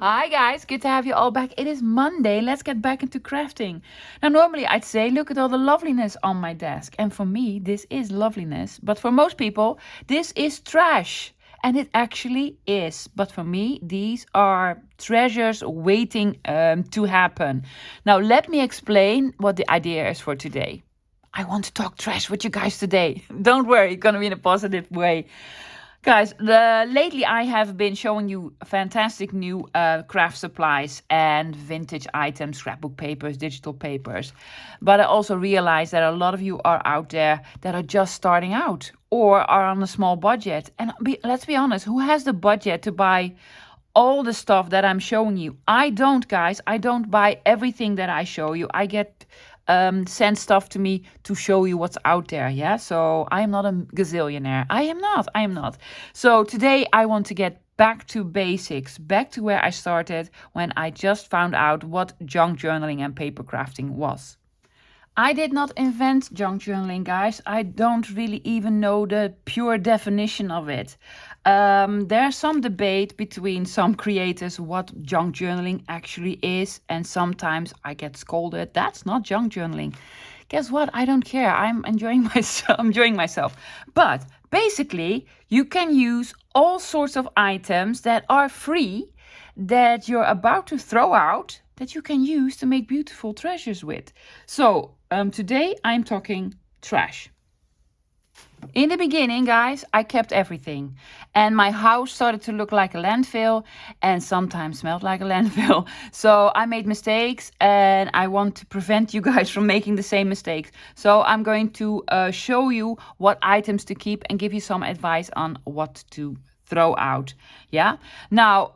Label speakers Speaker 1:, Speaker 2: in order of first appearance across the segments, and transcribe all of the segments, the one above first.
Speaker 1: Hi guys, good to have you all back. It is Monday. Let's get back into crafting. Now, normally I'd say, look at all the loveliness on my desk. And for me, this is loveliness. But for most people, this is trash. And it actually is. But for me, these are treasures waiting to happen. Now, let me explain what the idea is for today. I want to talk trash with you guys today. Don't worry, it's going to be in a positive way. Guys, lately I have been showing you fantastic new craft supplies and vintage items, scrapbook papers, digital papers. But I also realize that a lot of you are out there that are just starting out or are on a small budget. And let's be honest, who has the budget to buy all the stuff that I'm showing you? I don't, guys. I don't buy everything that I show you. I get send stuff to me to show you what's out there. Yeah, so I am not a gazillionaire. I am not. So today I want to get back to basics, back to where I started when I just found out what junk journaling and paper crafting was. I did not invent junk journaling, guys. I don't really even know the pure definition of it. There's some debate between some creators what junk journaling actually is, and sometimes I get scolded. That's not junk journaling. Guess what? I don't care. I'm enjoying myself. But basically, you can use all sorts of items that are free that you're about to throw out that you can use to make beautiful treasures with. So today I'm talking trash. In the beginning, guys, I kept everything. And my house started to look like a landfill and sometimes smelled like a landfill. So I made mistakes and I want to prevent you guys from making the same mistakes. So I'm going to show you what items to keep and give you some advice on what to throw out. Yeah. Now,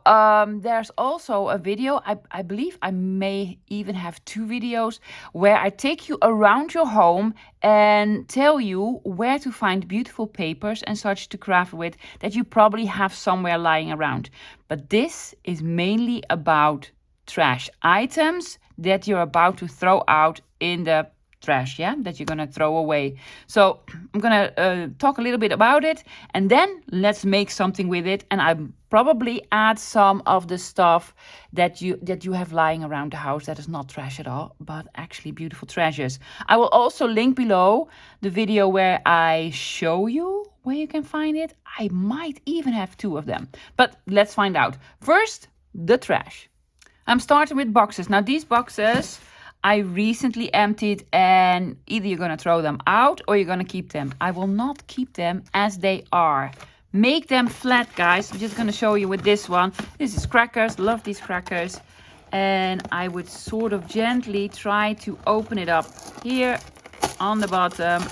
Speaker 1: there's also a video. I believe I may even have 2 videos where I take you around your home and tell you where to find beautiful papers and such to craft with that you probably have somewhere lying around. But this is mainly about trash items that you're about to throw out in the trash, yeah, that you're gonna throw away. So I'm gonna talk a little bit about it and then let's make something with it, and I probably add some of the stuff that you have lying around the house that is not trash at all, but actually beautiful treasures. I will also link below the video where I show you where you can find it. I might even have 2 of them, but let's find out. First, the trash. I'm starting with boxes. Now these boxes I recently emptied, and either you're going to throw them out or you're going to keep them. I will not keep them as they are. Make them flat, guys. I'm just going to show you with this one. This is crackers. Love these crackers. And I would sort of gently try to open it up here on the bottom.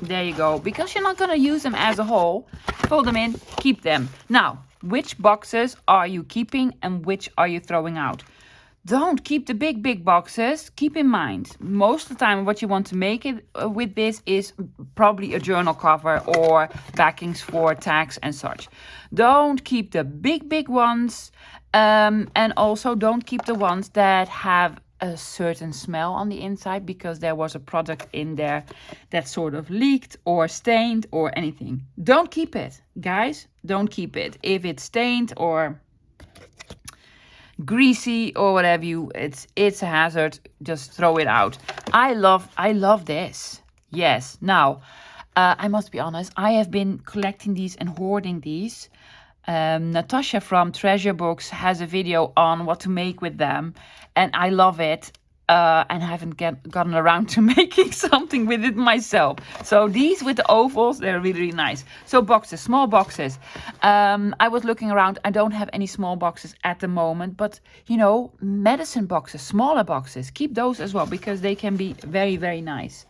Speaker 1: There you go. Because you're not going to use them as a whole. Fold them in, keep them. Now, which boxes are you keeping and which are you throwing out? Don't keep the big boxes. Keep in mind, most of the time what you want to make it with this is probably a journal cover or backings for tags and such. Don't keep the big ones, and also don't keep the ones that have a certain smell on the inside because there was a product in there that sort of leaked or stained or anything. Don't keep it, guys. Don't keep it. If it's stained or greasy or whatever it's a hazard, just throw it out. I love this. Yes. Now I must be honest, I have been collecting these and hoarding these. Natasha from Treasure Books has a video on what to make with them, and I love it. And I haven't gotten around to making something with it myself. So these with the ovals, they're really nice. So boxes, small boxes. I was looking around. I don't have any small boxes at the moment, but you know, medicine boxes, smaller boxes, keep those as well because they can be very nice.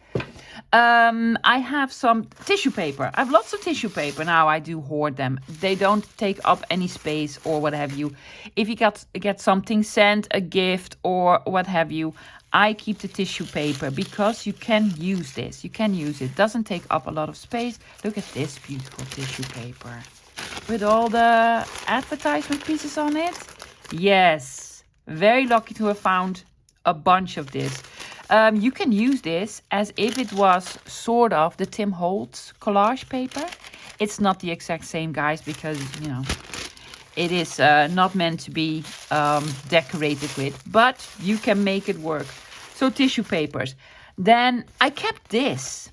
Speaker 1: I have some tissue paper. I have lots of tissue paper. Now I do hoard them. They don't take up any space or what have you. If you get something sent, a gift or what have you, I keep the tissue paper because you can use this. You can use it. Doesn't take up a lot of space. Look at this beautiful tissue paper with all the advertisement pieces on it. Yes, very lucky to have found a bunch of this. You can use this as if it was sort of the Tim Holtz collage paper. It's not the exact same, guys, because, you know, It is not meant to be decorated with, but you can make it work. So tissue papers. Then I kept this.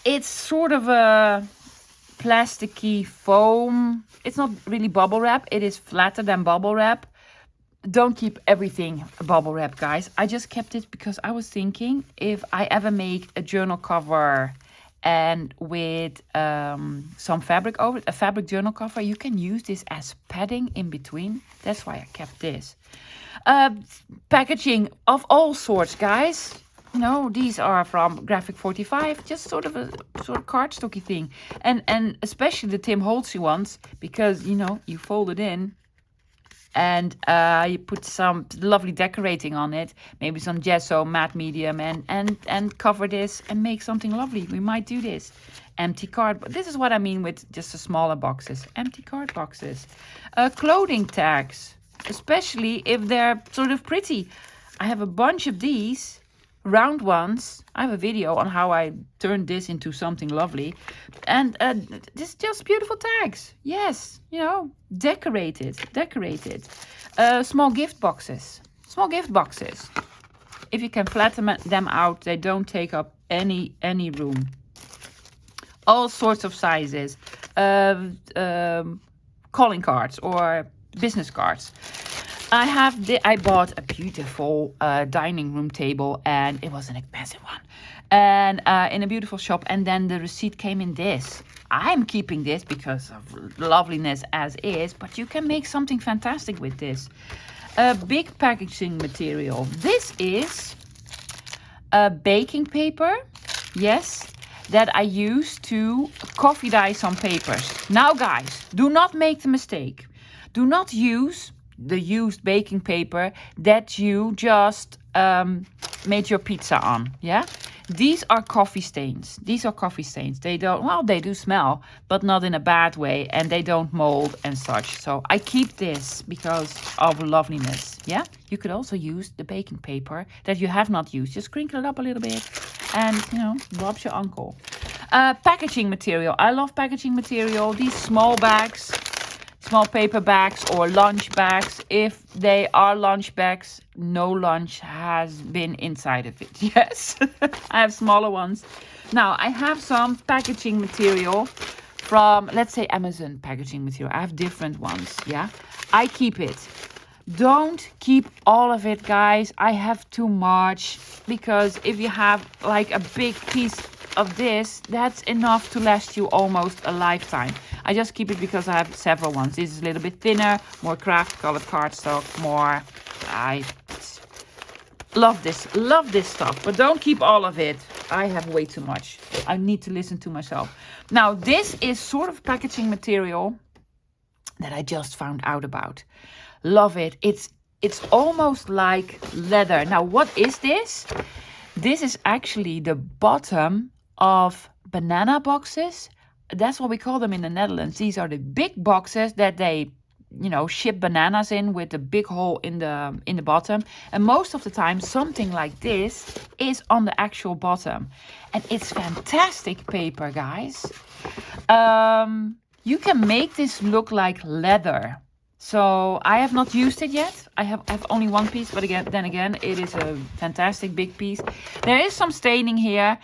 Speaker 1: It's sort of a plasticky foam. It's not really bubble wrap. It is flatter than bubble wrap. Don't keep everything bubble wrap, guys. I just kept it because I was thinking if I ever make a journal cover and with some fabric over it, a fabric journal cover, you can use this as padding in between. That's why I kept this. Packaging of all sorts, guys. You know, these are from Graphic 45, just sort of a cardstocky thing. And especially the Tim Holtzy ones, because, you know, you fold it in and you put some lovely decorating on it, maybe some gesso, matte medium, and cover this and make something lovely. We might do this. Empty card. This is what I mean with just the smaller boxes. Empty card boxes. Clothing tags, especially if they're sort of pretty. I have a bunch of these round ones. I have a video on how I turned this into something lovely. And this is just beautiful tags. Yes, you know, decorated. Small gift boxes. If you can flatten them out, they don't take up any room. All sorts of sizes. Calling cards or business cards. I bought a beautiful dining room table, and it was an expensive one, and in a beautiful shop. And then the receipt came in this. I'm keeping this because of loveliness as is, but you can make something fantastic with this. Big packaging material. This is baking paper. Yes, that I use to coffee dye some papers. Now, guys, do not make the mistake. Do not use the used baking paper that you just made your pizza on. Yeah, these are coffee stains. They do smell, but not in a bad way, and they don't mold and such. So I keep this because of loveliness. Yeah, you could also use the baking paper that you have not used. Just crinkle it up a little bit and, you know, Bob's your uncle. Packaging material. I love packaging material. These small bags, small paper bags or lunch bags. If they are lunch bags, no lunch has been inside of it. Yes, I have smaller ones. Now, I have some packaging material from, let's say, Amazon packaging material. I have different ones, yeah? I keep it. Don't keep all of it, guys. I have too much, because if you have like a big piece of this, that's enough to last you almost a lifetime. I just keep it because I have several ones. This is a little bit thinner, more craft colored cardstock, more. I love this stuff, but don't keep all of it. I have way too much. I need to listen to myself. Now, this is sort of packaging material that I just found out about. Love it. It's almost like leather. Now, what is this? This is actually the bottom of banana boxes. That's what we call them in the Netherlands. These are the big boxes that they, you know, ship bananas in, with a big hole in the bottom. And most of the time, something like this is on the actual bottom. And it's fantastic paper, guys. You can make this look like leather. So I have not used it yet. I have only one piece, but then again, it is a fantastic big piece. There is some staining here.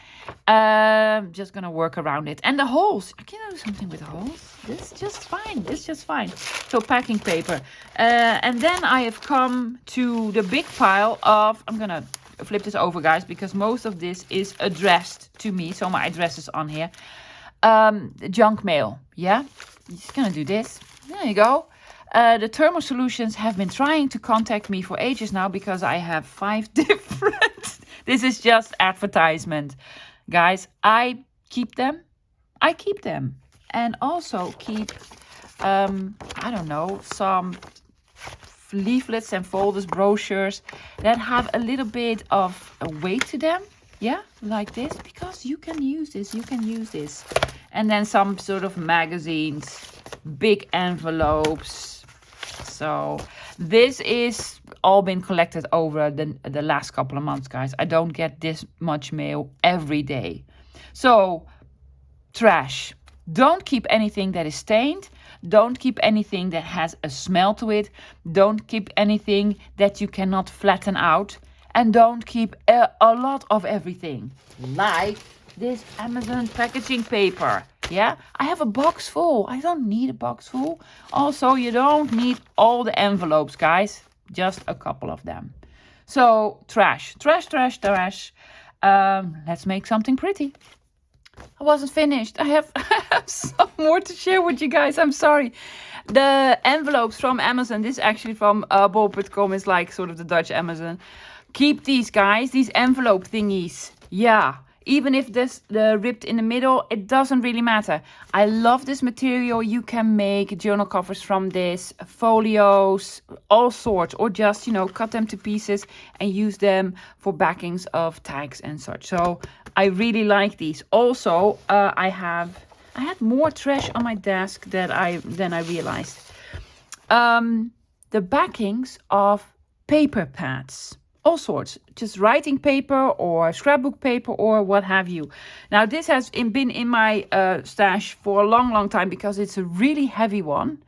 Speaker 1: Just gonna work around it. And the holes, I can do something with the holes. This is just fine. So packing paper. And then I have come to the big pile of, I'm gonna flip this over, guys, because most of this is addressed to me. So my address is on here. Junk mail, yeah? Just gonna do this. There you go. The Thermo Solutions have been trying to contact me for ages now, because I have 5 different. This is just advertisement. Guys, I keep them. And also keep, I don't know, some leaflets and folders, brochures that have a little bit of a weight to them. Yeah, like this, because you can use this. And then some sort of magazines, big envelopes. So this is all been collected over the last couple of months, guys. I don't get this much mail every day. So trash. Don't keep anything that is stained. Don't keep anything that has a smell to it. Don't keep anything that you cannot flatten out. And don't keep a lot of everything. Like this Amazon packaging paper. Yeah, I have a box full. I don't need a box full. Also, you don't need all the envelopes, guys. Just a couple of them. So, trash. Let's make something pretty. I wasn't finished. I have some more to share with you guys. I'm sorry. The envelopes from Amazon. This is actually from bol.com. It's like sort of the Dutch Amazon. Keep these, guys. These envelope thingies. Yeah. Even if this ripped in the middle, it doesn't really matter. I love this material. You can make journal covers from this, folios, all sorts, or just, cut them to pieces and use them for backings of tags and such. So I really like these. Also, I had more trash on my desk than I realized. The backings of paper pads. All sorts, just writing paper or scrapbook paper or what have you. Now, this has been in my stash for a long time because it's a really heavy one.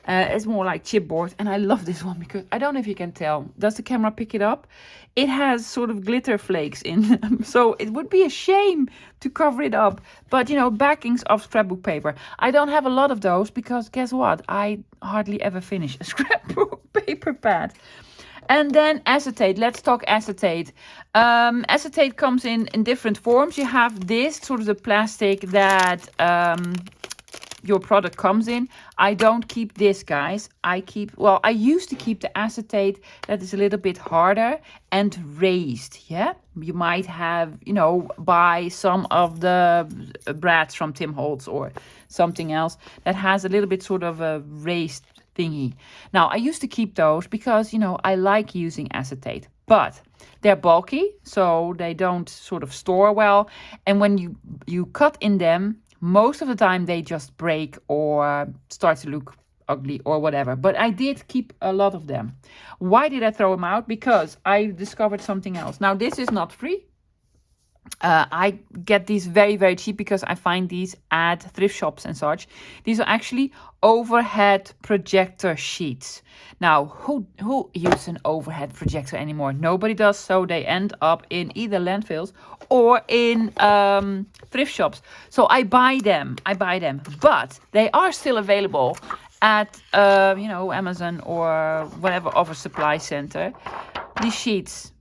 Speaker 1: It's more like chipboard, and I love this one because I don't know if you can tell. Does the camera pick it up? It has sort of glitter flakes in them, so it would be a shame to cover it up. But, backings of scrapbook paper. I don't have a lot of those because guess what? I hardly ever finish a scrapbook paper pad. And then acetate. Let's talk acetate. Acetate comes in different forms. You have this, sort of the plastic that your product comes in. I don't keep this, guys. I used to keep the acetate that is a little bit harder and raised, yeah? You might have, buy some of the brads from Tim Holtz or something else that has a little bit sort of a raised thingy. Now, I used to keep those because, I like using acetate, but they're bulky, so they don't sort of store well. And when you cut in them, most of the time they just break or start to look ugly or whatever. But I did keep a lot of them. Why did I throw them out? Because I discovered something else. Now, this is not free. I get these very, very cheap because I find these at thrift shops and such. These are actually overhead projector sheets. Now, who uses an overhead projector anymore? Nobody does, so they end up in either landfills or in thrift shops. So I buy them, but they are still available at Amazon or whatever other supply center. These sheets.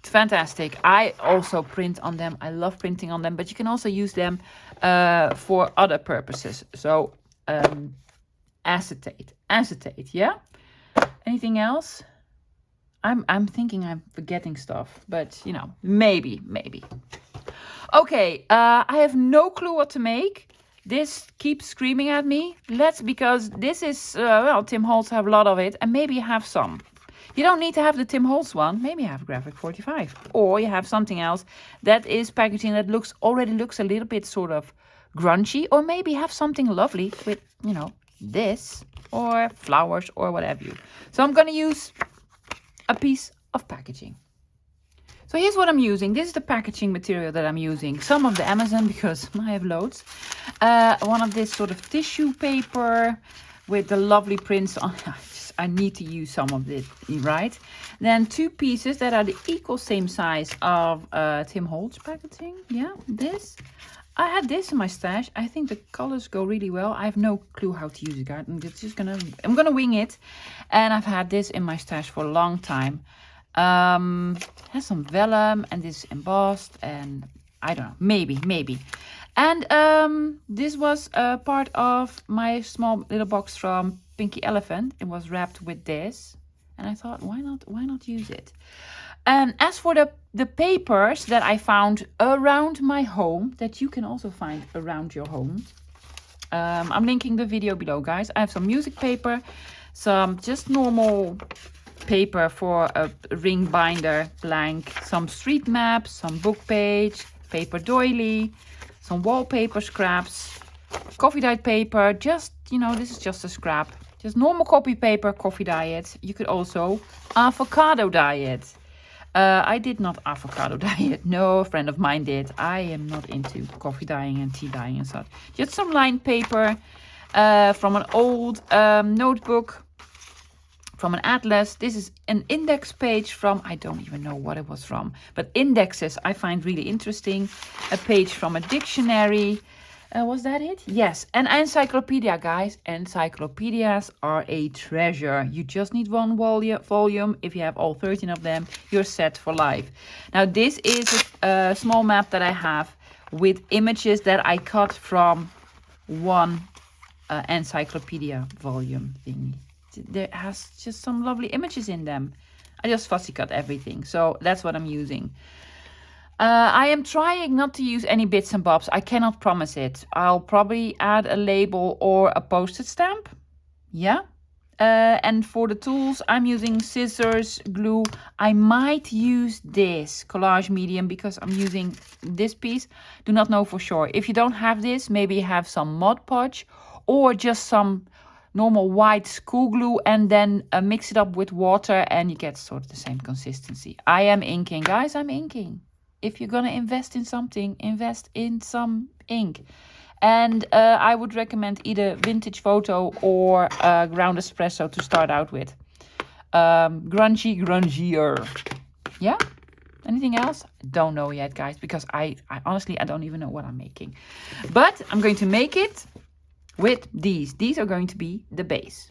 Speaker 1: Fantastic. I also print on them. I love printing on them, but you can also use them for other purposes. So acetate, yeah. Anything else? I'm thinking I'm forgetting stuff, but maybe. Okay, I have no clue what to make. This keeps screaming at me. Because this is Tim Holtz have a lot of it, and maybe you have some. You don't need to have the Tim Holtz one. Maybe you have Graphic 45. Or you have something else that is packaging that already looks a little bit sort of grungy. Or maybe you have something lovely with, this or flowers or whatever you. So I'm going to use a piece of packaging. So here's what I'm using. This is the packaging material that I'm using. Some of the Amazon because I have loads. One of this sort of tissue paper with the lovely prints on. I need to use some of this, right? Then 2 pieces that are the equal same size of Tim Holtz packaging. Yeah, this. I had this in my stash. I think the colors go really well. I have no clue how to use it, guys. I'm gonna wing it. And I've had this in my stash for a long time. Has some vellum and this embossed and I don't know, maybe. And this was a part of my small little box from Pinky Elephant. It was wrapped with this, and I thought, why not use it? As for the papers that I found around my home, that you can also find around your home, I'm linking the video below, guys. I have some music paper, some just normal paper for a ring binder, blank, some street maps, some book page, paper doily, some wallpaper scraps, coffee dyed paper, just, this is just a scrap. Just normal copy paper, coffee dye it. You could also avocado dye it. I did not avocado dye it. No, a friend of mine did. I am not into coffee dyeing and tea dyeing and such. Just some lined paper from an old notebook, from an atlas. This is an index page from, I don't even know what it was from, but indexes I find really interesting. A page from a dictionary. Was that it? Yes, an encyclopedia, guys. Encyclopedias are a treasure. You just need one volume. If you have all 13 of them, you're set for life. Now, this is a small map that I have with images that I cut from one encyclopedia volume thingy. There has just some lovely images in them. I just fussy cut everything, so that's what I'm using. I am trying not to use any bits and bobs. I cannot promise it. I'll probably add a label or a postage stamp. Yeah. And for the tools, I'm using scissors, glue. I might use this collage medium because I'm using this piece. Do not know for sure. If you don't have this, maybe you have some Mod Podge or just some normal white school glue and then mix it up with water and you get sort of the same consistency. I am inking, guys. I'm inking. If you're going to invest in something, invest in some ink. And I would recommend either Vintage Photo or Ground Espresso to start out with. Grungier. Yeah? Anything else? Don't know yet, guys, because I honestly, I don't even know what I'm making. But I'm going to make it with these. These are going to be the base.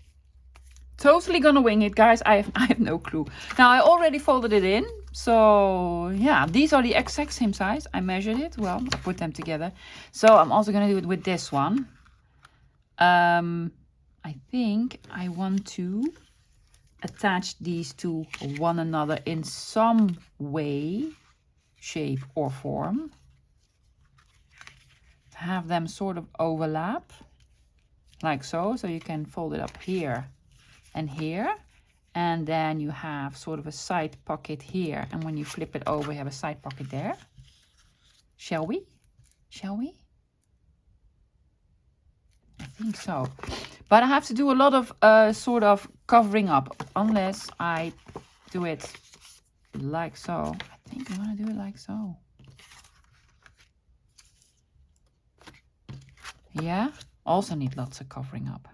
Speaker 1: Totally gonna wing it, guys. I have no clue. Now, I already folded it in. So, yeah, these are the exact same size. I measured it. Well, I put them together. So, I'm also gonna do it with this one. I think I want to attach these to one another in some way, shape, or form. Have them sort of overlap, like so. So, you can fold it up here and here, and then you have sort of a side pocket here, and when you flip it over you have a side pocket there. Shall we? I think so, but I have to do a lot of sort of covering up unless I do it like so. I think I want to do it like so. Yeah, also need lots of covering up.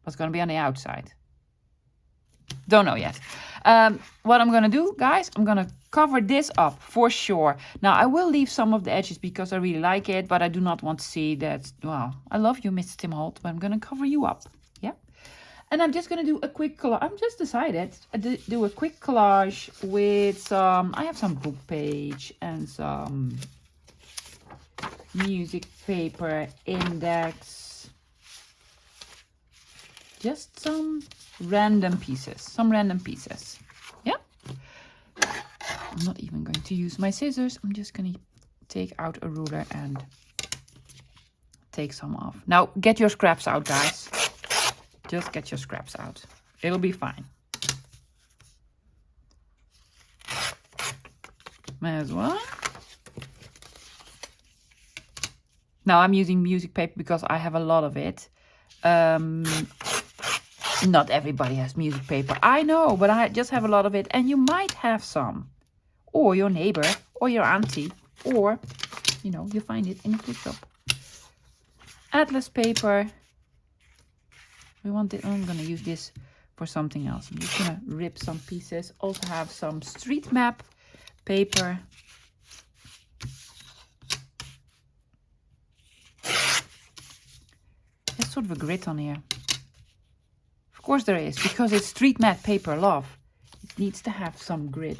Speaker 1: What's going to be on the outside? Don't know yet. What I'm going to do, guys, I'm going to cover this up for sure. Now, I will leave some of the edges because I really like it, but I do not want to see that. Well, I love you, Mr. Tim Holt, but I'm going to cover you up. Yeah. And I'm just going to do a quick collage. I'm just decided to do a quick collage with some, I have some book page and some music paper, index. Just some random pieces. Yeah. I'm not even going to use my scissors. I'm just going to take out a ruler and take some off. Now, get your scraps out, guys. Just get your scraps out. It'll be fine. As well. Now, I'm using music paper because I have a lot of it. Not everybody has music paper, I know, but I just have a lot of it, and you might have some, or your neighbor, or your auntie, or, you know, you find it in a gift shop. Atlas paper. We want it. I'm gonna use this for something else. I'm just gonna rip some pieces. Also have some street map paper. There's sort of a grit on here. Of course there is, because it's street map paper, love. It needs to have some grit.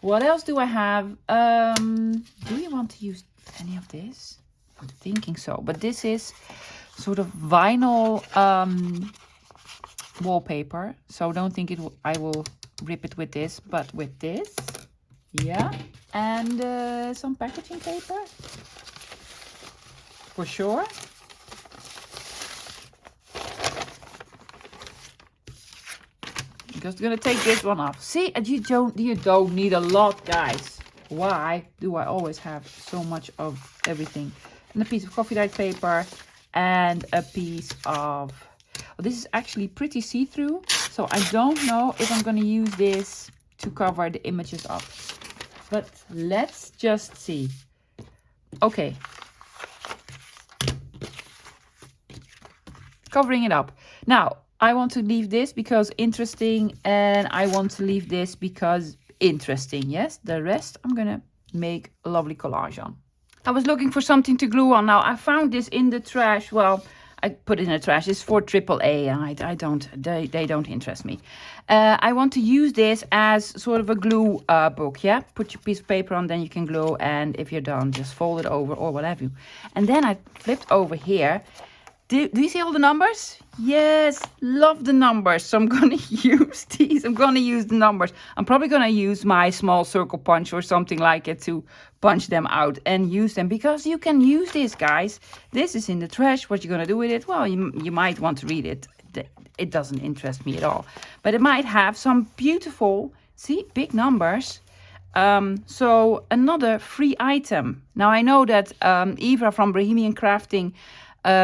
Speaker 1: What else do I have? Do you want to use any of this? I'm thinking so, but this is sort of vinyl wallpaper. So don't think I will rip it with this, but with this. Yeah. And some packaging paper. For sure. Just gonna take this one off. See, you don't need a lot, guys. Why do I always have so much of everything? And a piece of coffee dyed paper and a piece of, well, this is actually pretty see-through, so I don't know if I'm gonna use this to cover the images up. But let's just see. Okay. Covering it up. Now, I want to leave this because interesting, and I want to leave this because interesting. Yes, the rest I'm gonna make a lovely collage on. I was looking for something to glue on. Now I found this in the trash. Well, I put it in the trash. It's for AAA, and I don't. They don't interest me. I want to use this as sort of a glue book. Yeah, put your piece of paper on, then you can glue, and if you're done, just fold it over or whatever. And then I flipped over here. Do you see all the numbers? Yes, love the numbers. So I'm going to use these. I'm going to use the numbers. I'm probably going to use my small circle punch or something like it to punch them out and use them. Because you can use this, guys. This is in the trash. What you're going to do with it? Well, you might want to read it. It doesn't interest me at all. But it might have some beautiful, see, big numbers. So another free item. Now I know that Eva from Bohemian Crafting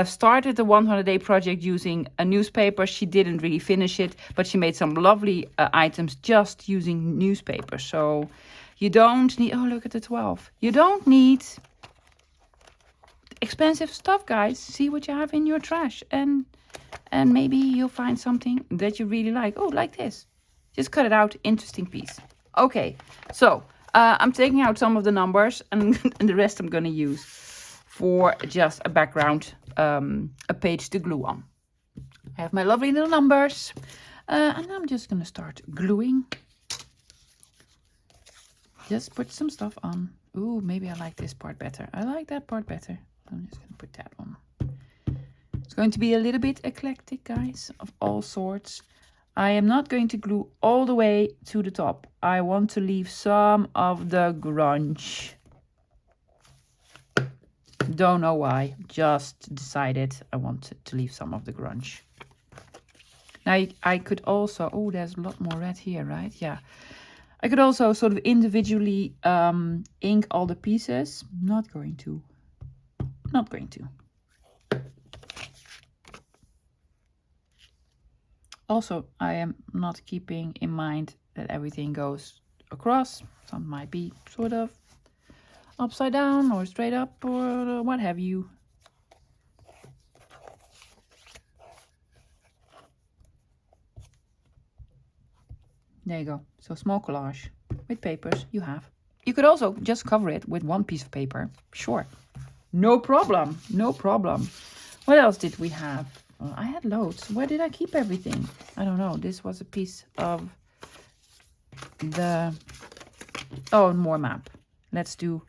Speaker 1: started the 100-day project using a newspaper. She didn't really finish it, but she made some lovely items just using newspaper. So you don't need, oh, look at the 12. You don't need expensive stuff, guys. See what you have in your trash, and maybe you'll find something that you really like. Oh, like this. Just cut it out. Interesting piece. Okay, so I'm taking out some of the numbers, and the rest I'm going to use for just a background, a page to glue on. I have my lovely little numbers, and I'm just going to start gluing. Just put some stuff on. Ooh, maybe I like this part better. I like that part better. I'm just going to put that on. It's going to be a little bit eclectic, guys, of all sorts. I am not going to glue all the way to the top. I want to leave some of the grunge. Don't know why, just decided I wanted to leave some of the grunge. Now I could also, oh, there's a lot more red here, right? Yeah. I could also sort of individually ink all the pieces. Not going to. Also, I am not keeping in mind that everything goes across. Some might be sort of upside down or straight up or what have you. There you go. So small collage with papers you have. You could also just cover it with one piece of paper. Sure. No problem. No problem. What else did we have? Well, I had loads. Where did I keep everything? I don't know. This was a piece of the... Oh, more map. Let's do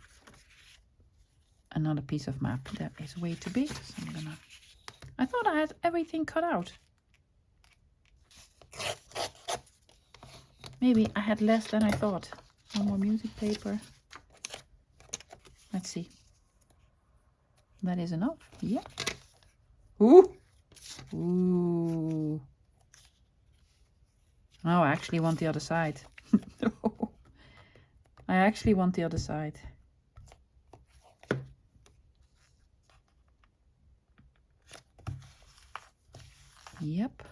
Speaker 1: another piece of map. That is way too big. So I'm gonna... I thought I had everything cut out. Maybe I had less than I thought. One more music paper. Let's see. That is enough. Yeah. Ooh. Ooh. Oh, I actually want the other side. No. I actually want the other side. Yep.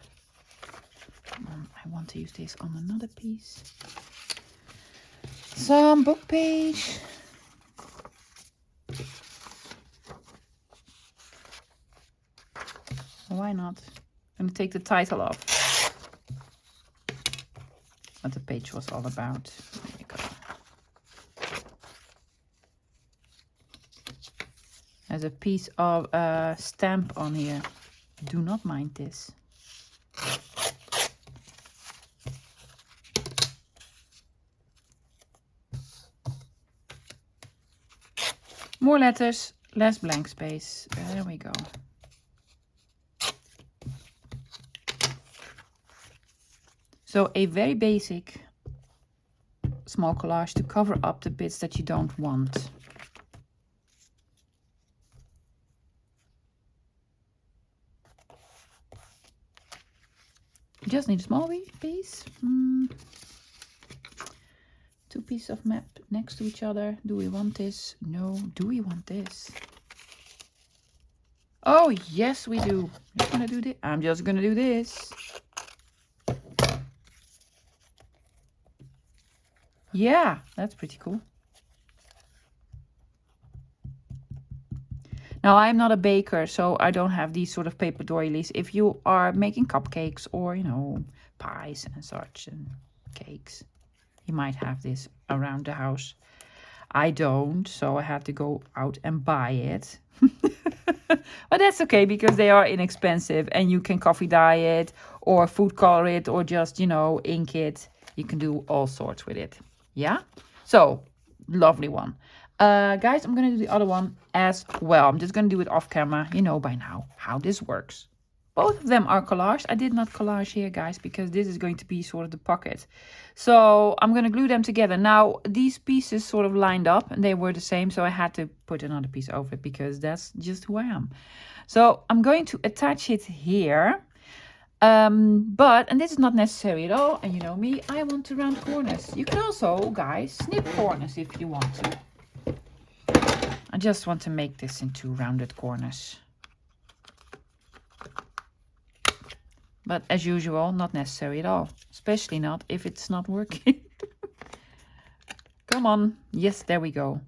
Speaker 1: I want to use this on another piece. Some book page. Why not? I'm going to take the title off. What the page was all about. There you go. There's a piece of stamp on here. Do not mind this. More letters, less blank space. There we go. So a very basic small collage to cover up the bits that you don't want. You just need a small piece. Two pieces of map next to each other. Do we want this? No. Do we want this? Oh, yes, we do. I'm gonna do this. I'm just gonna do this. Yeah, that's pretty cool. Now, I'm not a baker, so I don't have these sort of paper doilies. If you are making cupcakes or, you know, pies and such and cakes, you might have this around the house. I don't, so I had to go out and buy it. But that's okay because they are inexpensive and you can coffee dye it or food color it or just, you know, ink it. You can do all sorts with it. Yeah? So, lovely one. Guys, I'm going to do the other one as well. I'm just going to do it off camera. You know by now how this works. Both of them are collaged. I did not collage here, guys, because this is going to be sort of the pocket. So I'm going to glue them together. Now, these pieces sort of lined up and they were the same. So I had to put another piece over it because that's just who I am. So I'm going to attach it here. And this is not necessary at all. And you know me, I want to round corners. You can also, guys, snip corners if you want to. I just want to make this into rounded corners. But as usual, not necessary at all. Especially not if it's not working. Come on. Yes, there we go.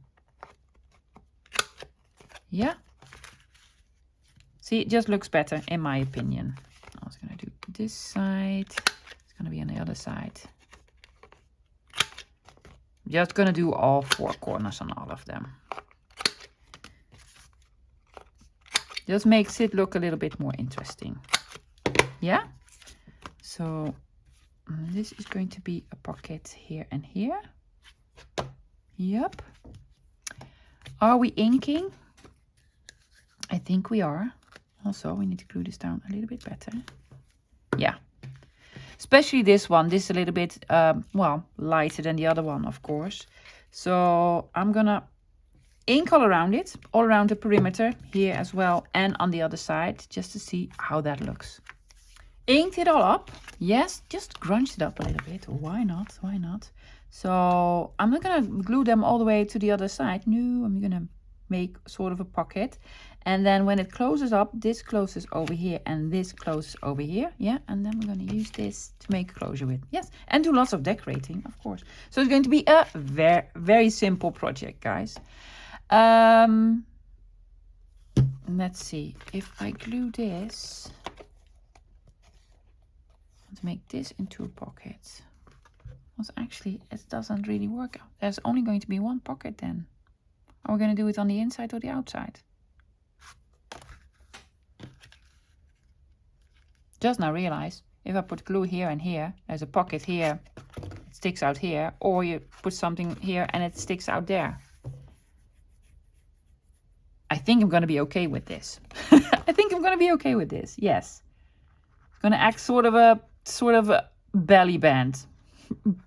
Speaker 1: Yeah. See, it just looks better in my opinion. I was going to do this side. It's going to be on the other side. Just going to do all 4 corners on all of them. Just makes it look a little bit more interesting. Yeah, so this is going to be a pocket here and here. Yep. Are we inking? I think we are. Also, we need to glue this down a little bit better. Yeah, especially this one. This is a little bit, well, lighter than the other one, of course. So I'm gonna ink all around it, all around the perimeter here as well, and on the other side, just to see how that looks. Inked it all up. Yes, just grunged it up a little bit. Why not? Why not? So I'm not going to glue them all the way to the other side. No, I'm going to make sort of a pocket. And then when it closes up, this closes over here and this closes over here. Yeah, and then we're going to use this to make a closure with. Yes, and do lots of decorating, of course. So it's going to be a very, very simple project, guys. Let's see. If I glue this... to make this into a pocket. Well, actually, it doesn't really work out. There's only going to be one pocket then. Are we going to do it on the inside or the outside? Just now realize, if I put glue here and here, there's a pocket here, it sticks out here, or you put something here and it sticks out there. I think I'm going to be okay with this. I think I'm going to be okay with this, yes. It's going to act sort of a belly band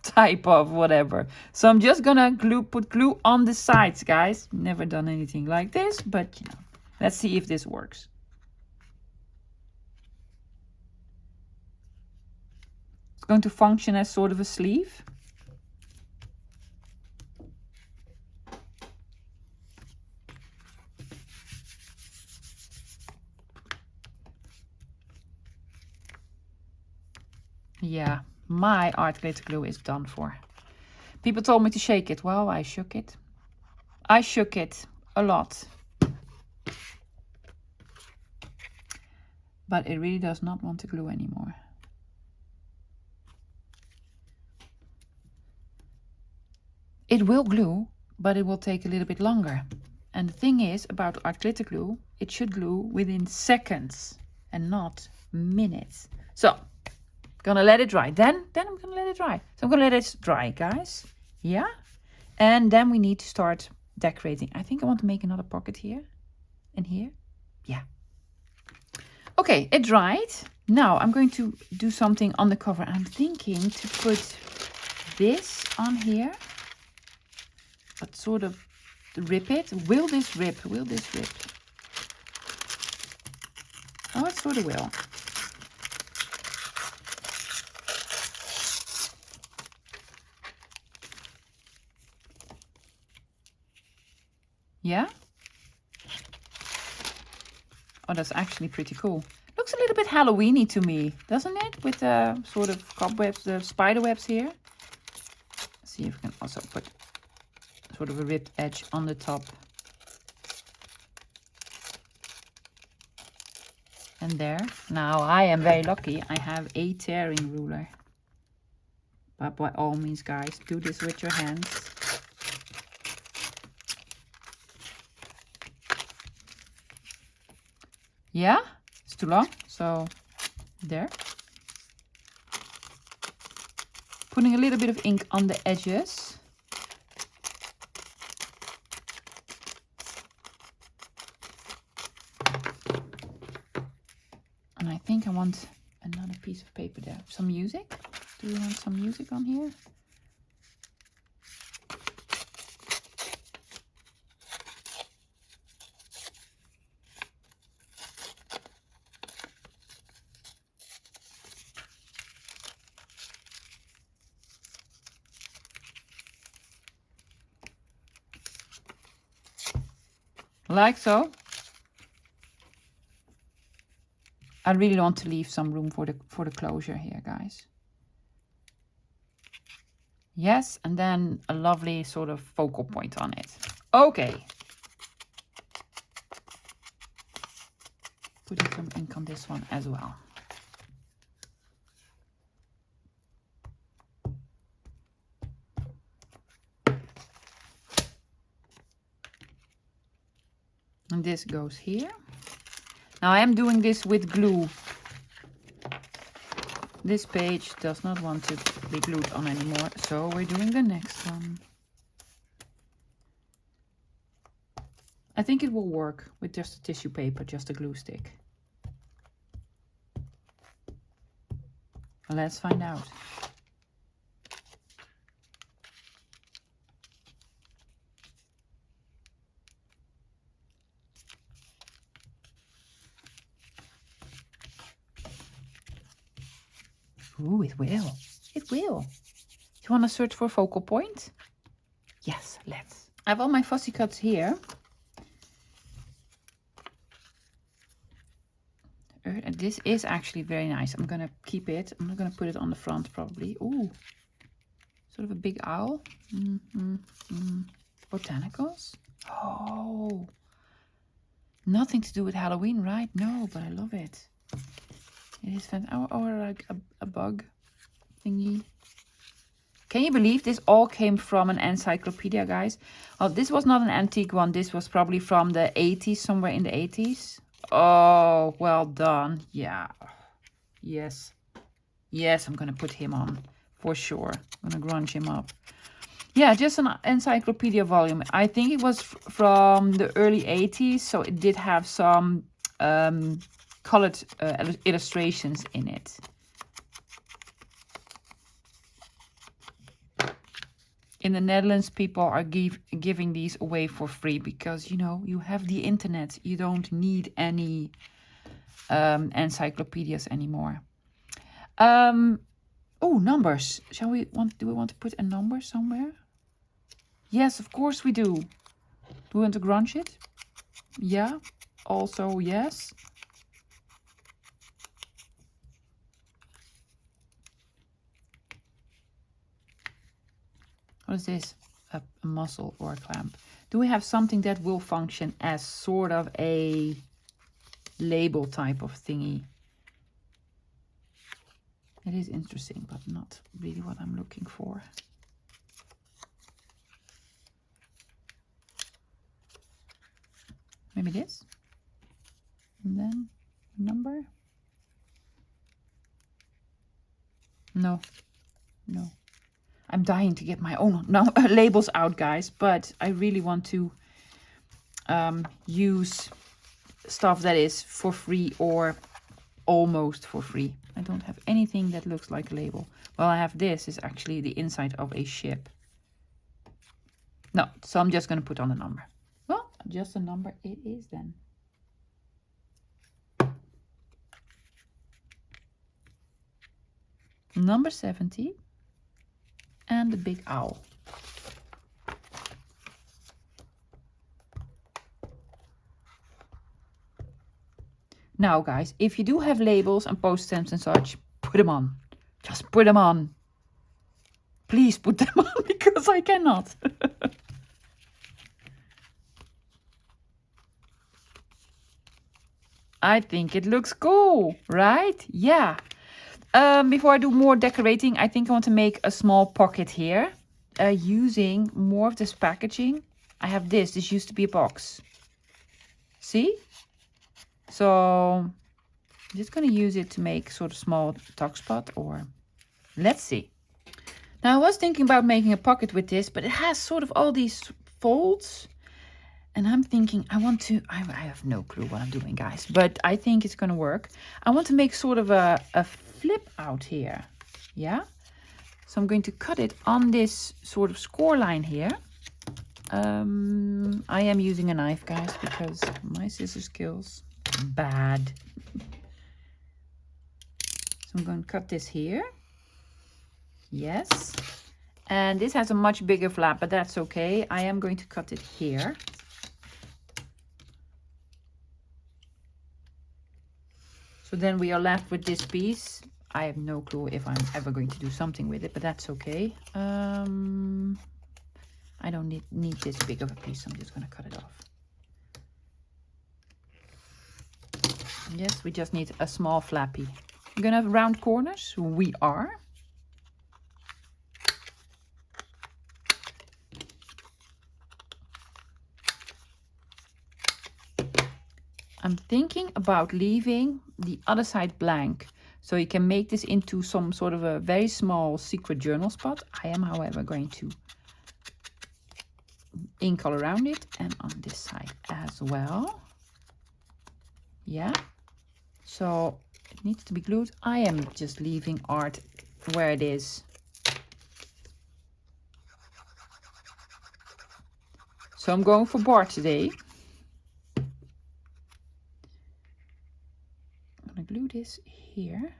Speaker 1: type of whatever. So I'm just gonna put glue on the sides, guys. Never done anything like this, but you know, let's see if this works. It's going to function as sort of a sleeve. Yeah, my art glitter glue is done for. People told me to shake it. Well, I shook it. I shook it a lot. But it really does not want to glue anymore. It will glue, but it will take a little bit longer. And the thing is about art glitter glue, it should glue within seconds and not minutes. So, gonna let it dry. Then I'm gonna let it dry. So I'm gonna let it dry, guys. Yeah. And then we need to start decorating. I think I want to make another pocket here and here. Yeah. Okay, it dried. Now I'm going to do something on the cover. I'm thinking to put this on here, but sort of rip it. Will this rip? Will this rip? Oh, it sort of will. Yeah? Oh, that's actually pretty cool. Looks a little bit Halloween-y to me, doesn't it? With the sort of cobwebs, the spider webs here. Let's see if we can also put sort of a ribbed edge on the top. And there. Now I am very lucky. I have a tearing ruler. But by all means, guys, do this with your hands. Yeah, it's too long. So there. Putting a little bit of ink on the edges. And I think I want another piece of paper there. Some music. Do you want some music on here? Like so. I really want to leave some room for the closure here, guys. Yes, and then a lovely sort of focal point on it. Okay. Putting some ink on this one as well. And this goes here. Now I am doing this with glue. This page does not want to be glued on anymore, so we're doing the next one. I think it will work with just a tissue paper, just a glue stick. Let's find out. Ooh, it will. It will. You want to search for a focal point? Yes, let's. I have all my fussy cuts here. This is actually very nice. I'm going to keep it. I'm not going to put it on the front probably. Ooh, sort of a big owl. Botanicals. Oh, nothing to do with Halloween, right? No, but I love it. It is fantastic. Or like a bug thingy. Can you believe this all came from an encyclopedia, guys? Well, this was not an antique one. This was probably from the 80s, somewhere in the 80s. Oh, well done. Yeah. Yes. Yes, I'm going to put him on for sure. I'm going to grunge him up. Yeah, just an encyclopedia volume. I think it was from the early 80s, so it did have some colored illustrations in it. In the Netherlands, people are giving these away for free because, you know, you have the internet. You don't need any encyclopedias anymore. Oh, numbers. Do we want to put a number somewhere? Yes, of course we do. Do we want to grunge it? Yeah. Also, yes. What is this? A mussel or a clamp. Do we have something that will function as sort of a label type of thingy? It is interesting, but not really what I'm looking for. Maybe this. And then number. No. No. I'm dying to get my own labels out, guys, but I really want to use stuff that is for free or almost for free. I don't have anything that looks like a label. Well, I have this. Is actually the inside of a ship. No, so I'm just going to put on the number. Well, just a number it is then. Number 70. And the big owl. Now, guys, if you do have labels and post stamps and such, put them on. Just put them on. Please put them on because because I cannot. I think it looks cool, right? Yeah. Before I do more decorating, I think I want to make a small pocket here using more of this packaging. I have this. This used to be a box. See? So I'm just going to use it to make sort of small tuck spot, or let's see. Now I was thinking about making a pocket with this, but it has sort of all these folds. And I'm thinking I have no clue what I'm doing, guys, but I think it's going to work. I want to make sort of a flip out here. Yeah. So I'm going to cut it on this sort of score line here. I am using a knife, guys, because my scissor skills bad. So I'm going to cut this here. Yes. And this has a much bigger flap, but that's okay. I am going to cut it here. So then we are left with this piece. I have no clue if I'm ever going to do something with it, but that's okay. I don't need this big of a piece. I'm just going to cut it off. Yes, we just need a small flappy. We're going to have round corners. We are. I'm thinking about leaving the other side blank, so you can make this into some sort of a very small secret journal spot. I am, however, going to ink all around it and on this side as well. Yeah, so it needs to be glued. I am just leaving art where it is. So I'm going for Bart today. I'm going to glue this here.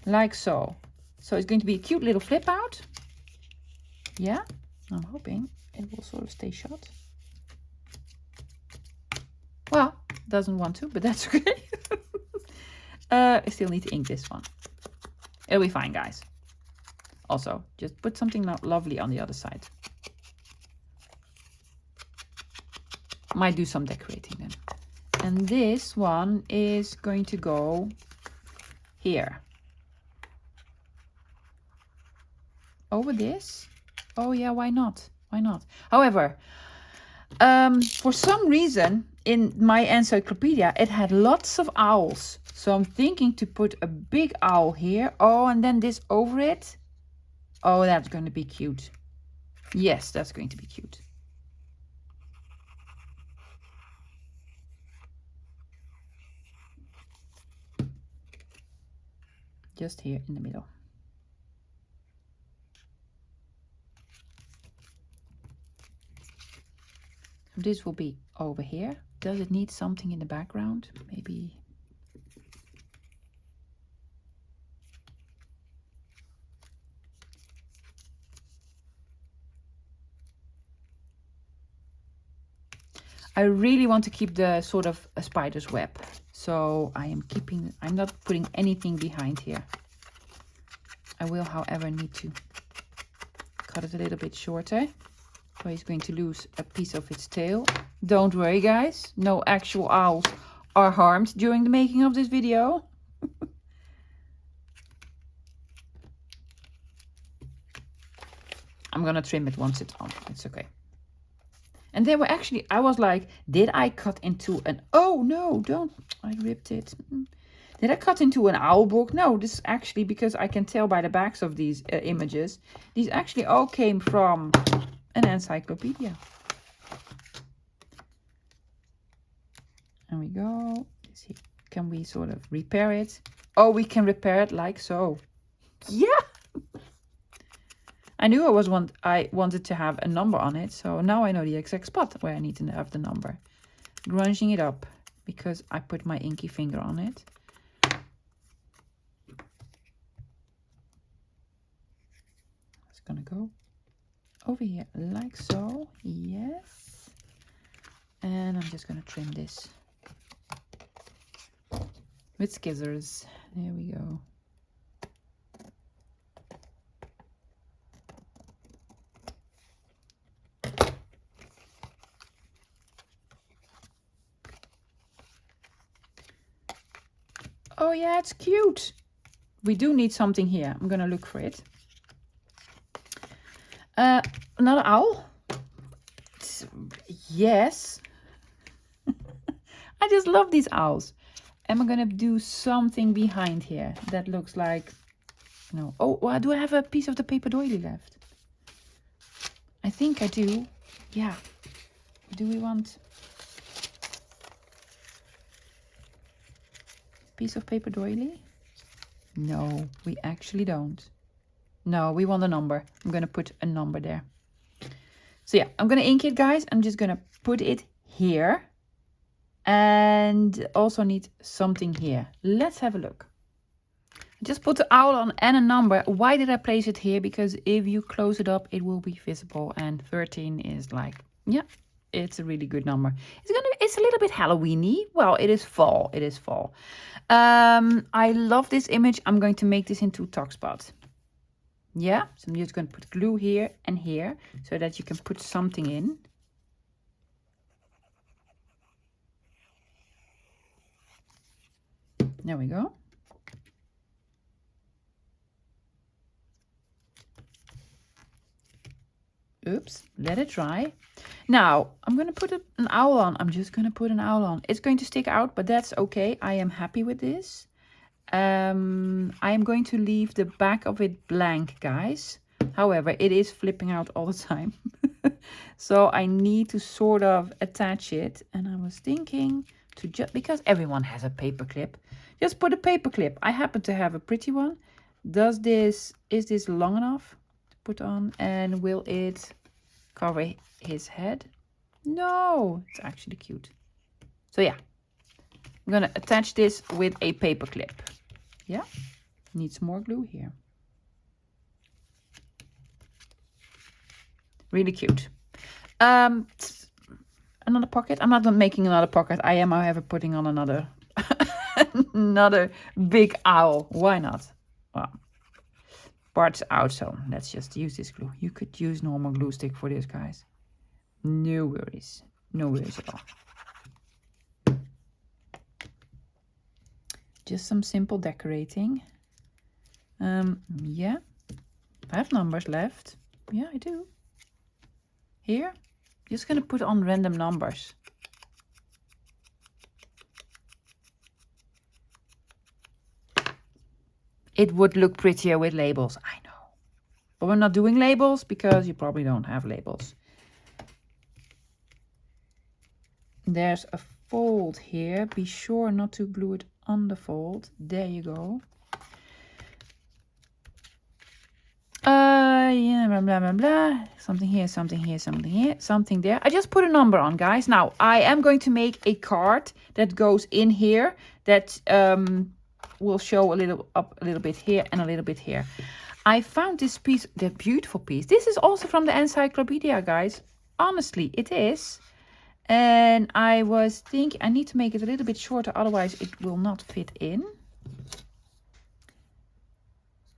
Speaker 1: Like so. So it's going to be a cute little flip out. Yeah, I'm hoping it will sort of stay shut. Well, doesn't want to, but that's okay. I still need to ink this one. It'll be fine, guys. Also, just put something lovely on the other side. Might do some decorating then. And this one is going to go here. Over this. Oh yeah, why not? Why not? However, for some reason in my encyclopedia it had lots of owls. So I'm thinking to put a big owl here. Oh, and then this over it. Oh, that's going to be cute. Yes, that's going to be cute. Just here in the middle. This will be over here. Does it need something in the background? Maybe. I really want to keep the sort of a spider's web. So I'm not putting anything behind here. I will, however, need to cut it a little bit shorter. So he's going to lose a piece of its tail. Don't worry, guys. No actual owls are harmed during the making of this video. I'm gonna trim it once it's on. It's okay. And they were actually, I was like, did I cut into an, oh no, don't, I ripped it. Did I cut into an owl book? No, this is actually, because I can tell by the backs of these images, these actually all came from an encyclopedia. And we go. Let's see, can we sort of repair it? Oh, we can repair it like so. Yeah. I knew I wanted to have a number on it, so now I know the exact spot where I need to have the number. Grunging it up because I put my inky finger on it. It's gonna go over here like so. Yes. And I'm just gonna trim this with scissors. There we go. Oh yeah, it's cute. We do need something here. I'm gonna look for it. Another owl. Yes. I just love these owls. Am I gonna do something behind here that looks like... No. Oh, well, do I have a piece of the paper doily left? I think I do. Yeah. Do we want a piece of paper doily? No, we actually don't. No, we want a number. I'm gonna put a number there. So yeah, I'm gonna ink it, guys. I'm just gonna put it here. And also need something here. Let's have a look. I just put the owl on and a number. Why did I place it here? Because if you close it up, it will be visible. And 13 is like, yeah, it's a really good number. It's a little bit Halloween-y. Well, it is fall. It is fall. I love this image. I'm going to make this into tuck spot. Yeah, so I'm just going to put glue here and here so that you can put something in. There we go. Oops, let it dry. Now, I'm going to put an owl on. I'm just going to put an owl on. It's going to stick out, but that's okay. I am happy with this. I am going to leave the back of it blank, guys. However, it is flipping out all the time. So I need to sort of attach it. And I was thinking to just, because everyone has a paper clip, just put a paper clip. I happen to have a pretty one. Is this long enough to put on? And will it cover his head? No, it's actually cute. So yeah, I'm gonna attach this with a paper clip. Yeah, need some more glue here. Really cute. Another pocket. I'm not making another pocket. I am, however, putting on another another big owl. Why not? Well, part's out, so let's just use this glue. You could use normal glue stick for this, guys. No worries. No worries at all. Just some simple decorating. Yeah. I have numbers left. Yeah, I do. Here. Just gonna put on random numbers. It would look prettier with labels, I know. But we're not doing labels because you probably don't have labels. There's a fold here. Be sure not to glue it on the fold. There you go. Yeah, blah, blah, blah, blah. Something here, something here, something here, something there. I just put a number on, guys. Now, I am going to make a card that goes in here that will show a little bit here and a little bit here. I found this piece, the beautiful piece. This is also from the encyclopedia, guys. Honestly, it is. And I was thinking I need to make it a little bit shorter, otherwise it will not fit in.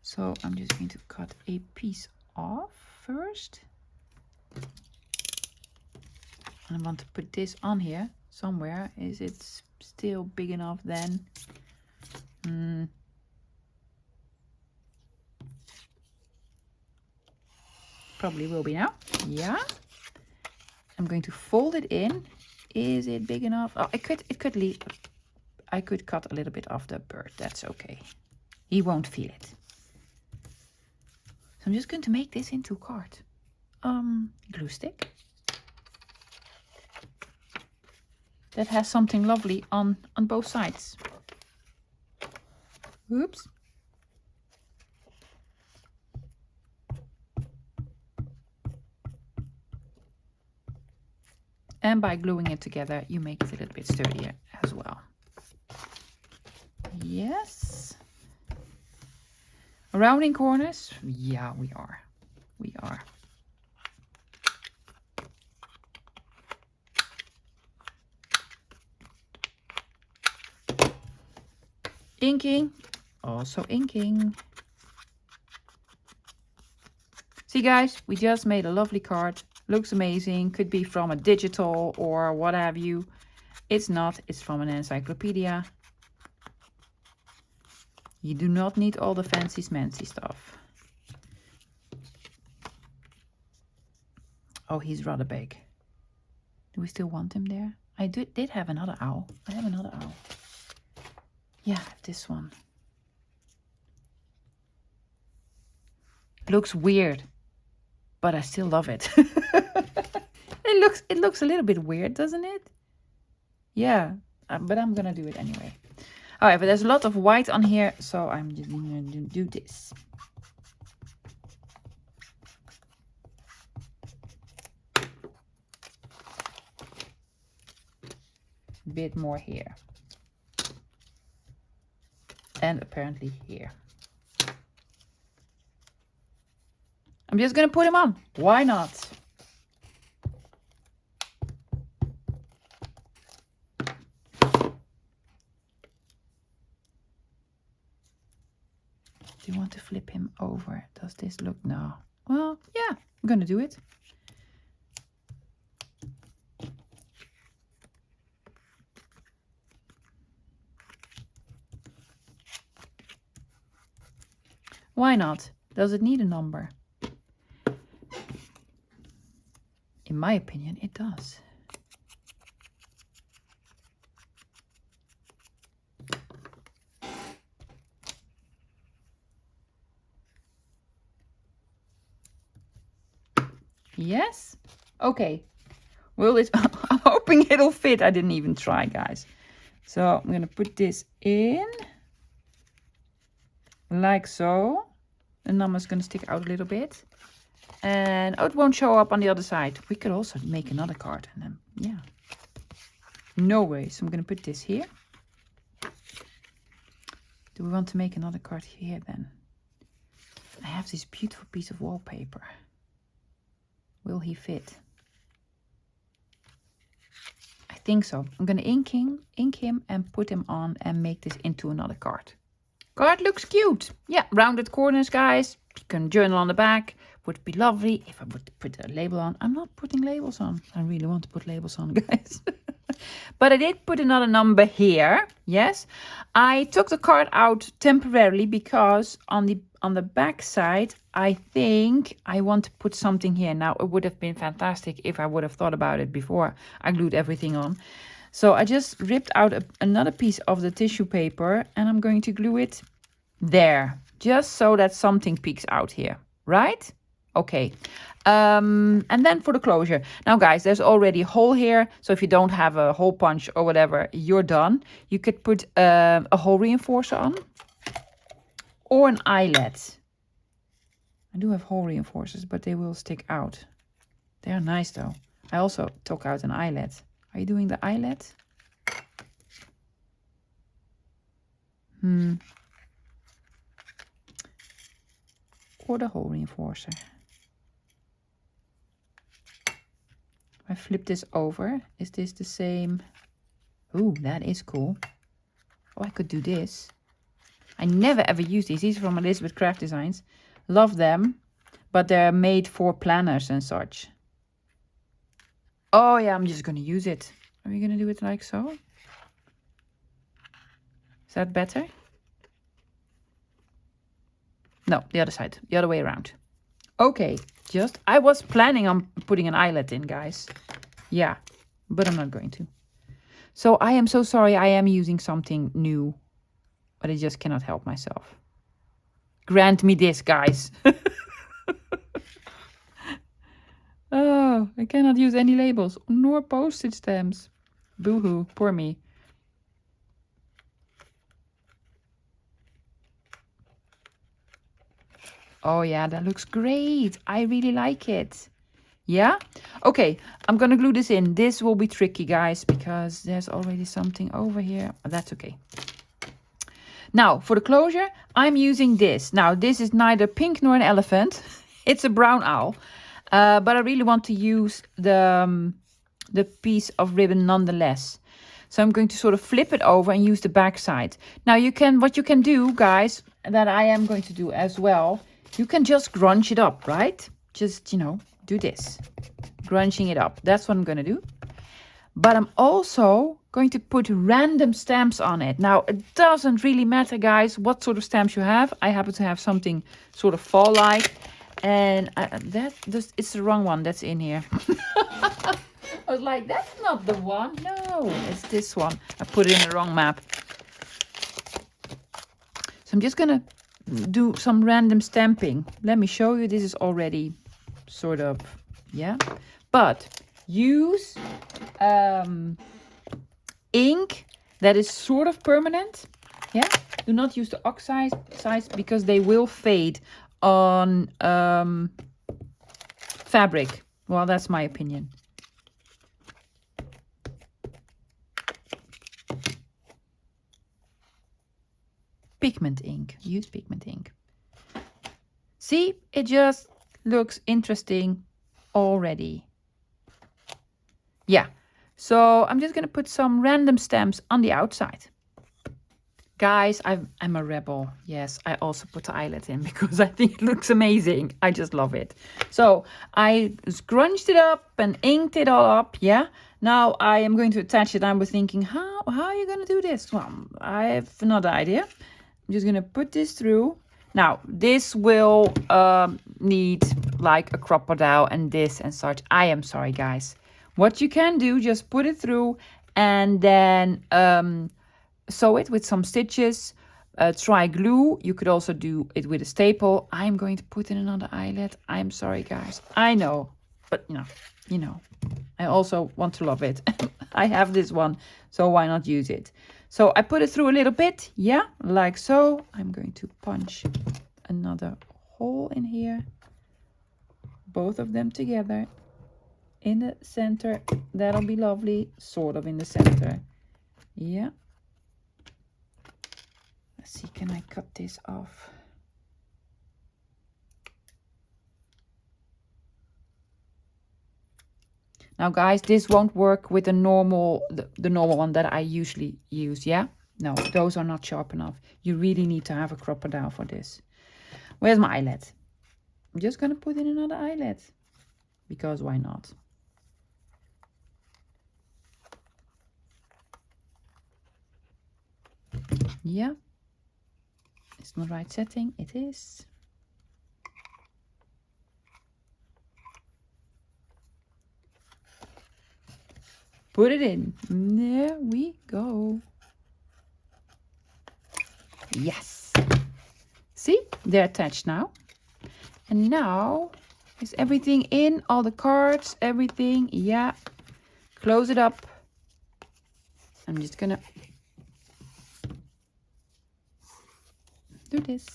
Speaker 1: So I'm just going to cut a piece off first. And I want to put this on here somewhere. Is it still big enough then? Probably will be now. Yeah. I'm going to fold it in. Is it big enough? Oh, I could cut a little bit off the bird. That's okay. He won't feel it. So I'm just going to make this into a card. Glue stick. That has something lovely on both sides. Oops. And by gluing it together, you make it a little bit sturdier as well. Yes. Rounding corners? Yeah, we are. We are. Inking. Also inking. See, guys, we just made a lovely card. Looks amazing. Could be from a digital or what have you. It's not. It's from an encyclopedia. You do not need all the fancy smancy stuff. Oh, he's rather big. Do we still want him there? I did have another owl. I have another owl. Yeah, this one. Looks weird, but I still love it. It looks a little bit weird, doesn't it? Yeah, but I'm gonna do it anyway. All right, but there's a lot of white on here, so I'm just gonna do this. Bit more here. And apparently here. I'm just gonna put him on. Why not? Do you want to flip him over? Does this look? No. Well, yeah, I'm gonna do it. Why not? Does it need a number? In my opinion, it does. Yes? Okay. Will it? I'm hoping it'll fit. I didn't even try, guys. So I'm going to put this in. Like so. The number's going to stick out a little bit. And oh, it won't show up on the other side. We could also make another card. And then, yeah. No way. So I'm going to put this here. Do we want to make another card here then? I have this beautiful piece of wallpaper. Will he fit? I think so. I'm going to ink him and put him on and make this into another card. Card looks cute. Yeah, rounded corners, guys. You can journal on the back. Would be lovely if I would put a label on. I'm not putting labels on. I really want to put labels on, guys. But I did put another number here. Yes. I took the card out temporarily because on the back side, I think I want to put something here. Now, it would have been fantastic if I would have thought about it before I glued everything on. So I just ripped out another piece of the tissue paper and I'm going to glue it there. Just so that something peeks out here. Right? Okay. And then for the closure. Now, guys, there's already a hole here. So if you don't have a hole punch or whatever, you're done. You could put a hole reinforcer on. Or an eyelet. I do have hole reinforcers, but they will stick out. They're nice, though. I also took out an eyelet. Are you doing the eyelet? Or the hole reinforcer. I flip this over. Is this the same? Ooh, that is cool. Oh, I could do this. I never ever use these. These are from Elizabeth Craft Designs. Love them, but they're made for planners and such. Oh yeah, I'm just going to use it. Are we going to do it like so? Is that better? No, the other side. The other way around. Okay, I was planning on putting an eyelet in, guys. Yeah, but I'm not going to. So I am so sorry. I am using something new, but I just cannot help myself. Grant me this, guys. Oh, I cannot use any labels nor postage stamps. Boo-hoo, poor me. Oh yeah, that looks great. I really like it. Yeah? Okay, I'm gonna glue this in. This will be tricky, guys, because there's already something over here. That's okay. Now, for the closure, I'm using this. Now, this is neither pink nor an elephant. It's a brown owl. But I really want to use the piece of ribbon nonetheless. So I'm going to sort of flip it over and use the back side. Now, what you can do, guys, that I am going to do as well, you can just grunge it up, right? Just, do this. Grunching it up. That's what I'm going to do. But I'm also going to put random stamps on it. Now, it doesn't really matter, guys, what sort of stamps you have. I happen to have something sort of fall-like. And it's the wrong one that's in here. I was like, that's not the one. No, it's this one. I put it in the wrong map. So I'm just going to do some random stamping. Let me show you. This is already sort of, yeah. But use ink that is sort of permanent. Yeah. Do not use the oxide size because they will fade on fabric. Well, that's my opinion. Pigment ink. Use pigment ink. See, it just looks interesting already. Yeah. So I'm just gonna put some random stamps on the outside. Guys, I'm a rebel. Yes, I also put the eyelet in because I think it looks amazing. I just love it. So I scrunched it up and inked it all up. Yeah. Now I am going to attach it. I was thinking, how are you going to do this? Well, I have another idea. I'm just going to put this through. Now, this will need like a crocodile and this and such. I am sorry, guys. What you can do, just put it through and then sew it with some stitches. Try glue. You could also do it with a staple. I'm going to put in another eyelet. I'm sorry, guys. I know, but you know, I also want to love it. I have this one, so why not use it? So I put it through a little bit, yeah, like so. I'm going to punch another hole in here. Both of them together in the center. That'll be lovely, sort of in the center. Yeah. Let's see, can I cut this off? Now, guys, this won't work with the normal one that I usually use, yeah? No, those are not sharp enough. You really need to have a crocodile for this. Where's my eyelet? I'm just going to put in another eyelet. Because why not? Yeah. It's not the right setting. It is. Put it in. There we go. Yes. See, they're attached now. And now, is everything in? All the cards, everything. Yeah. Close it up. I'm just gonna do this.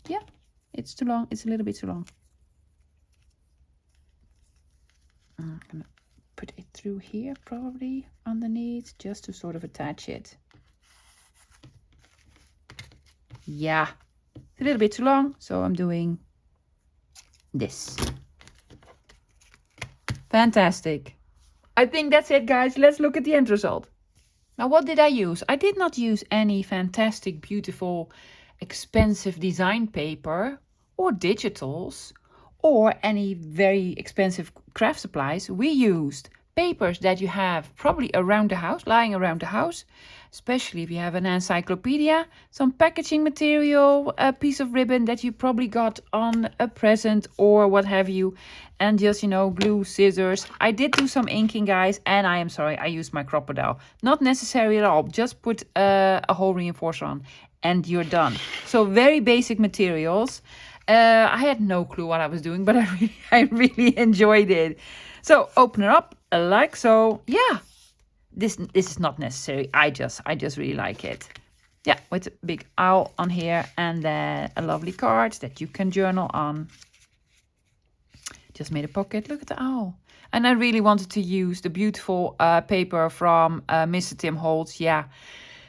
Speaker 1: Yeah, it's too long. It's a little bit too long. I'm gonna put it through here, probably underneath, just to sort of attach it. Yeah, it's a little bit too long, so I'm doing this. Fantastic. I think that's it, guys. Let's look at the end result. Now, what did I use? I did not use any fantastic, beautiful, expensive design paper or digitals or any very expensive craft supplies. We used papers that you have probably around the house, lying around the house, especially if you have an encyclopedia, some packaging material, a piece of ribbon that you probably got on a present or what have you, and just, glue, scissors. I did do some inking, guys, and I am sorry, I used my crocodile. Not necessary at all, just put a hole reinforcer on and you're done. So very basic materials. I had no clue what I was doing, but I really enjoyed it. So open it up like so. Yeah, this is not necessary. I just really like it. Yeah, with a big owl on here and then a lovely card that you can journal on. Just made a pocket. Look at the owl. And I really wanted to use the beautiful paper from Mr. Tim Holtz. Yeah.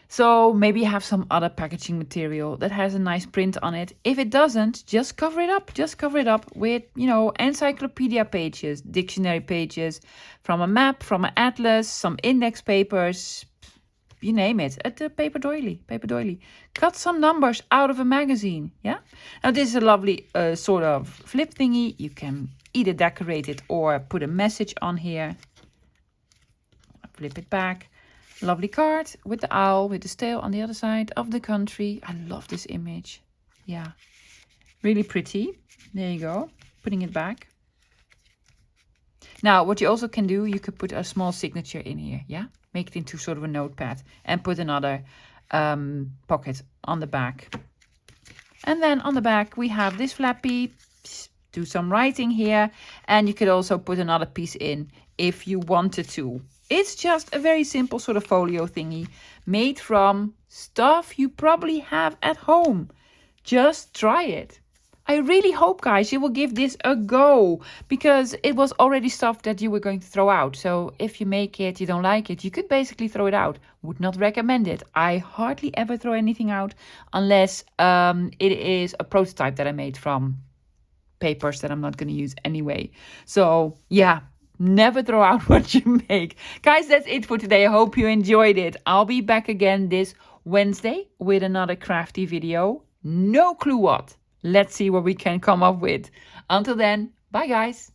Speaker 1: So maybe have some other packaging material that has a nice print on it. If it doesn't, just cover it up. Just cover it up with, encyclopedia pages, dictionary pages, from a map, from an atlas, some index papers, you name it. At the paper doily. Cut some numbers out of a magazine. Yeah. Now this is a lovely sort of flip thingy. You can either decorate it or put a message on here. Flip it back. Lovely card with the owl, with the tail on the other side of the country. I love this image. Yeah, really pretty. There you go. Putting it back. Now, what you also can do, you could put a small signature in here, yeah? Make it into sort of a notepad and put another pocket on the back. And then on the back, we have this flappy. Do some writing here. And you could also put another piece in if you wanted to. It's just a very simple sort of folio thingy made from stuff you probably have at home. Just try it. I really hope, guys, you will give this a go, because it was already stuff that you were going to throw out. So if you make it, you don't like it, you could basically throw it out. Would not recommend it. I hardly ever throw anything out unless it is a prototype that I made from papers that I'm not going to use anyway. So yeah, never throw out what you make. Guys, that's it for today. I hope you enjoyed it. I'll be back again this Wednesday with another crafty video. No clue what. Let's see what we can come up with. Until then, bye guys.